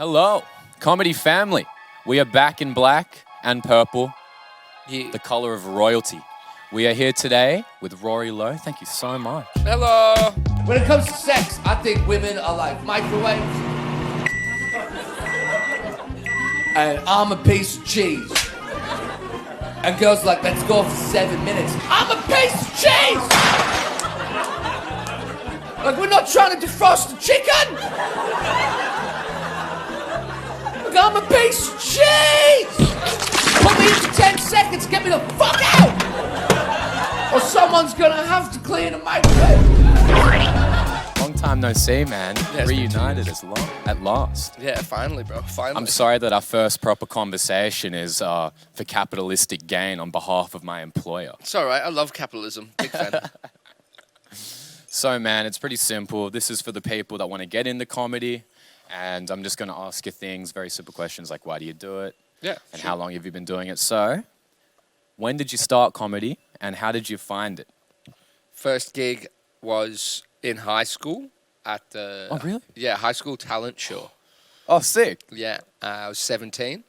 Hello, comedy family. We are back in black and purple, the color of royalty. We are here today with Rory Lowe. Thank you so much. Hello. When it comes to sex, I think women are like microwaves. And I'm a piece of cheese. And girls are like, let's go for 7 minutes. I'm a piece of cheese! Like, we're not trying to defrost the chicken! Like, I'm a piece of cheese! Put me in for 10 seconds, get me the fuck out! Or someone's gonna have to clean a microwave. Long time no see, man. Yeah, Reunited at last. Yeah, finally, bro. Finally. I'm sorry that our first proper conversation is for capitalistic gain on behalf of my employer. It's all right. I love capitalism. Big fan. So, man, it's pretty simple. This is for the people that want to get into comedy. And I'm just going to ask you things, very simple questions like, why do you do it? Yeah. And how long have you been doing it? So, when did you start comedy and how did you find it? First gig was in high school at the... Oh, really? Yeah, high school talent show. Oh, sick. Yeah, I was 17.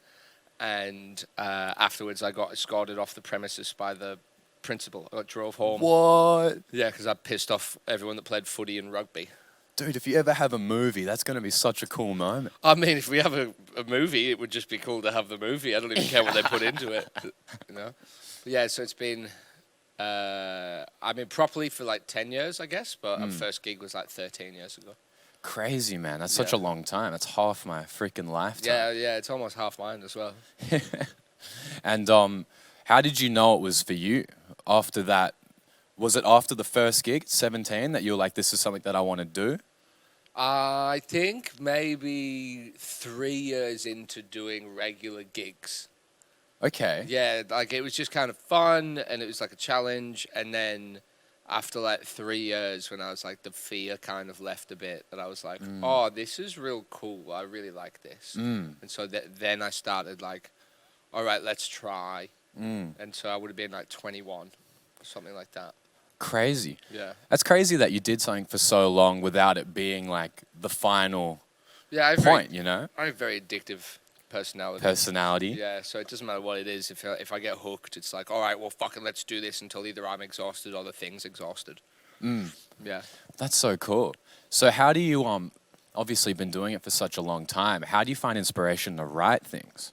And afterwards, I got escorted off the premises by the principal. I got drove home. What? Yeah, because I pissed off everyone that played footy and rugby. Dude, if you ever have a movie, that's going to be such a cool moment. I mean, if we have a movie, it would just be cool to have the movie. I don't even care what they put into it, you know? But yeah, so it's been, properly for like 10 years, I guess, but our first gig was like 13 years ago. Crazy, man. That's such a long time. That's half my freaking lifetime. Yeah, it's almost half mine as well. And how did you know it was for you after that? Was it after the first gig, 17, that you were like, this is something that I want to do? I think maybe 3 years into doing regular gigs. Okay. Yeah, like it was just kind of fun and it was like a challenge. And then after like 3 years, when I was like, the fear kind of left a bit, that I was like, oh, this is real cool. I really like this. And so then I started like, all right, let's try. And so I would have been like 21, something like that. Crazy. Yeah. That's crazy that you did something for so long without it being like the final point, you know? I have very addictive personality. Yeah, so it doesn't matter what it is. If I get hooked, it's like, all right, well, fucking let's do this until either I'm exhausted or the thing's exhausted. Yeah. That's so cool. So how do you, obviously been doing it for such a long time, how do you find inspiration to write things?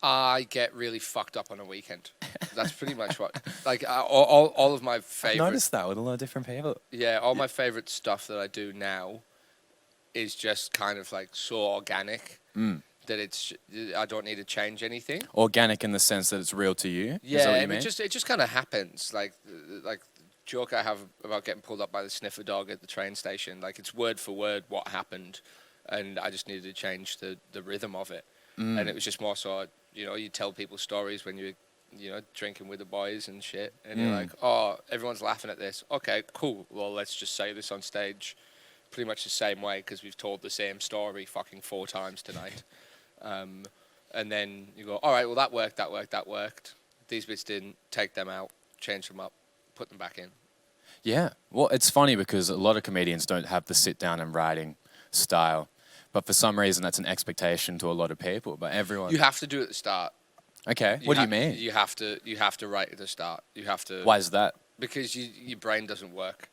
I get really fucked up on a weekend. That's pretty much what, like, all of my favorite... I noticed that with a lot of different people. Yeah, all my favorite stuff that I do now is just kind of like so organic that I don't need to change anything. Organic in the sense that it's real to you? Yeah, Is that what you and mean? it just kind of happens. Like joke I have about getting pulled up by the sniffer dog at the train station. Like, it's word for word what happened, and I just needed to change the rhythm of it. And it was just more so, you know, you tell people stories when you're, you know, drinking with the boys and shit, and you're like, oh, everyone's laughing at this. Okay, cool. Well, let's just say this on stage pretty much the same way because we've told the same story fucking 4 times tonight. And then you go, all right, well, that worked. These bits didn't. Take them out, change them up, put them back in. Yeah. Well, it's funny because a lot of comedians don't have the sit down and writing style. But for some reason, that's an expectation to a lot of people. But everyone... You have to do it at the start. Okay. What do you mean? You have to write at the start. You have to... Why is that? Because your brain doesn't work.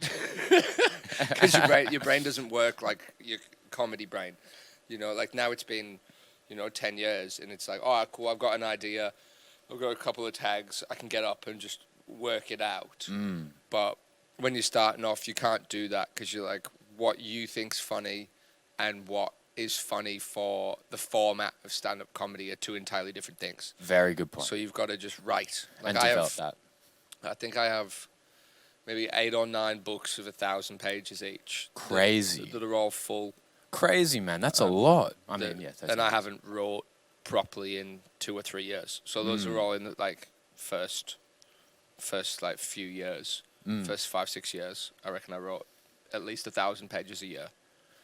Because your brain doesn't work like your comedy brain. You know, like now it's been, 10 years, and it's like, oh, cool, I've got an idea. I've got a couple of tags. I can get up and just work it out. But when you're starting off, you can't do that because you're like, what you think's funny and what is funny for the format of stand-up comedy are 2 entirely different things. Very good point. So you've got to just write. Like, and develop that. I think I have maybe 8 or 9 books of 1,000 pages each. Crazy. That are all full. Crazy, man. That's a lot. I mean, yeah. And I haven't wrote properly in 2 or 3 years. So those are all in the, like, first like few years. First 5-6 years. I reckon I wrote at least 1,000 pages a year.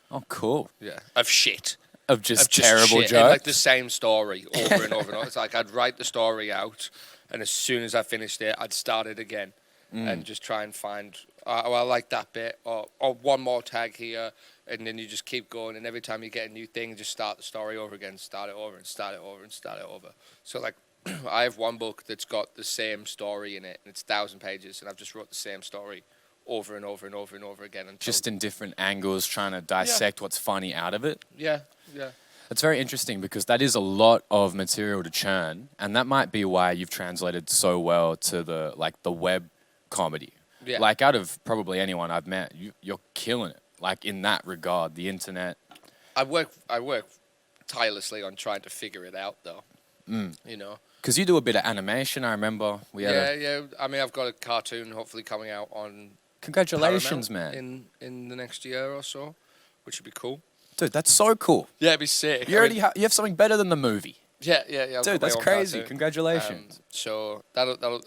Oh, cool. Yeah. Of shit. Of just terrible shit. jokes? And like the same story over and over and over. It's like I'd write the story out, and as soon as I finished it, I'd start it again and just try and find, oh, I like that bit, or one more tag here, And then you just keep going, and every time you get a new thing, just start the story over again, start it over and start it over and start it over. So like, I have one book that's got the same story in it, and it's 1,000 pages, and I've just wrote the same story over and over and over and over again. Until Just in different angles, trying to dissect what's funny out of it. yeah. It's very interesting because that is a lot of material to churn, and that might be why you've translated so well to the web comedy. Yeah. Like out of probably anyone I've met, you're killing it. Like in that regard, the internet. I work tirelessly on trying to figure it out, though. You know. Because you do a bit of animation, I remember. Yeah. I mean, I've got a cartoon hopefully coming out on Congratulations, Paramount man. in the next year or so, which would be cool. Dude, that's so cool. Yeah, it'd be sick. You already you have something better than the movie. Yeah. I've got Dude, my that's own crazy. cartoon. Congratulations. So that'll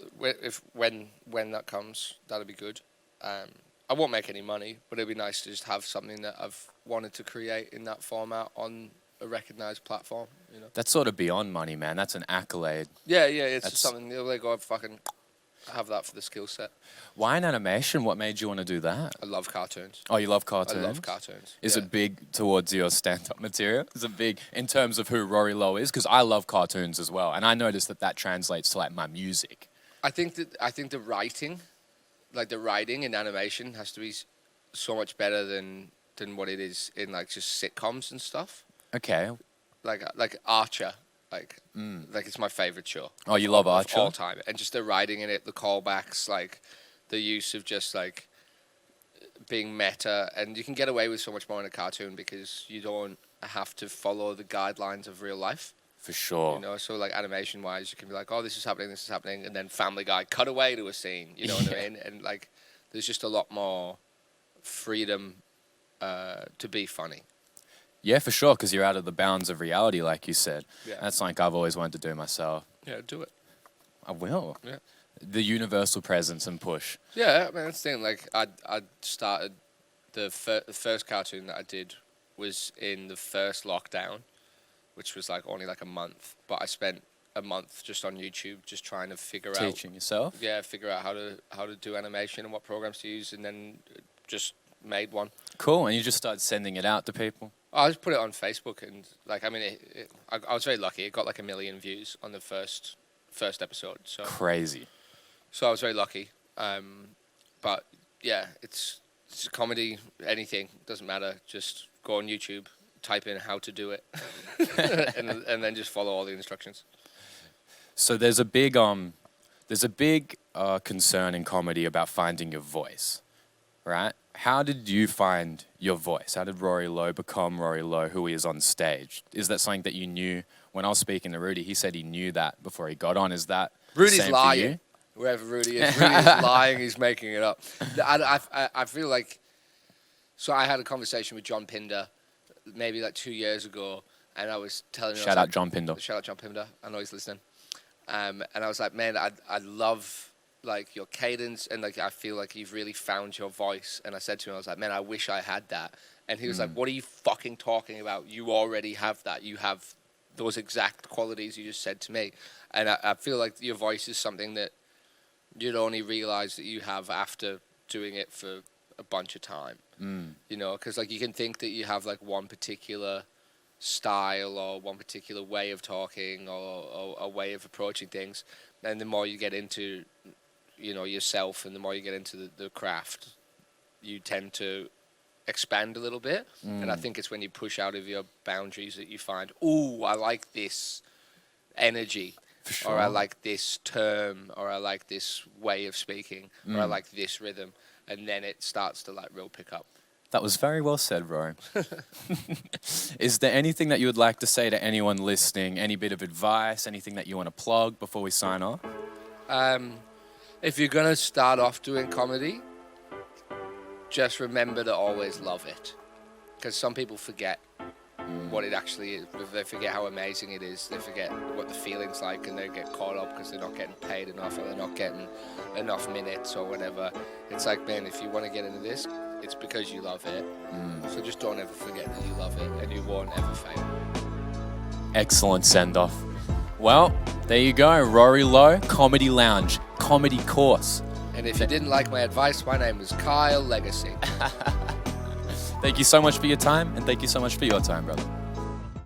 when that comes, that'll be good. I won't make any money, but it'd be nice to just have something that I've wanted to create in that format on a recognized platform. You know. That's sort of beyond money, man. That's an accolade. Yeah. It's just something they'll go fucking have that for the skill set. Why in animation? What made you want to do that? I love cartoons. Oh, you love cartoons? I love cartoons. Is it big towards your stand-up material? Is it big in terms of who Rory Lowe is? Because I love cartoons as well, and I noticed that translates to like my music. I think the writing, like the writing in animation, has to be so much better than what it is in like just sitcoms and stuff. Okay. Like Archer, like it's my favorite show. Oh, you love Archer? Of all time, and just the writing in it, the callbacks, like the use of just like being meta, and you can get away with so much more in a cartoon because you don't have to follow the guidelines of real life. For sure. You know, so like animation wise, you can be like, oh, this is happening, and then Family Guy cut away to a scene. You know what I mean? And like, there's just a lot more freedom to be funny. Yeah, for sure, because you're out of the bounds of reality, like you said. Yeah. That's something I've always wanted to do myself. Yeah, do it. I will. Yeah. The universal presence and push. Yeah, I mean, that's the thing. Like, I started the first cartoon that I did was in the first lockdown, which was like only like a month. But I spent a month just on YouTube, just trying to figure out Teaching yourself? Yeah, figure out how to do animation and what programs to use, and then just made one. Cool, and you just started sending it out to people? I just put it on Facebook, and like, I mean, I was very lucky. It got like 1 million views on the first episode. So crazy. So I was very lucky. But yeah, it's a comedy. Anything doesn't matter. Just go on YouTube, type in how to do it, and then just follow all the instructions. So there's a big concern in comedy about finding your voice, right? How did you find your voice? How did Rory Lowe become Rory Lowe, who he is on stage? Is that something that you knew? When I was speaking to Rudy, he said he knew that before he got on. Is that Rudy's the same lying? For you? Wherever Rudy is lying. He's making it up. I feel like. So I had a conversation with John Pinder, maybe like 2 years ago, and I was telling him. Shout out John Pinder. Shout out John Pinder. I know he's listening. And I was like, man, I love like your cadence, and like I feel like you've really found your voice. And I said to him, I was like, man, I wish I had that. And he was like, what are you fucking talking about? You already have that. You have those exact qualities you just said to me. And I feel like your voice is something that you'd only realize that you have after doing it for a bunch of time. You know, because like you can think that you have like one particular style or one particular way of talking or a way of approaching things, and the more you get into, you know, yourself, and the more you get into the craft, you tend to expand a little bit. And I think it's when you push out of your boundaries that you find, ooh, I like this energy, Sure. or I like this term, or I like this way of speaking, or I like this rhythm, and then it starts to like real pick up. That was very well said, Rory. Is there anything that you would like to say to anyone listening? Any bit of advice? Anything that you want to plug before we sign off? If you're going to start off doing comedy, just remember to always love it. Because some people forget what it actually is. They forget how amazing it is. They forget what the feeling's like, and they get caught up because they're not getting paid enough, or they're not getting enough minutes or whatever. It's like, man, if you want to get into this, it's because you love it. So just don't ever forget that you love it, and you won't ever fail. Excellent send-off. Well, there you go. Rory Lowe, Comedy Lounge, Comedy Course. And if you didn't like my advice, my name is Kyle Legacy. Thank you so much for your time, and thank you so much for your time, brother.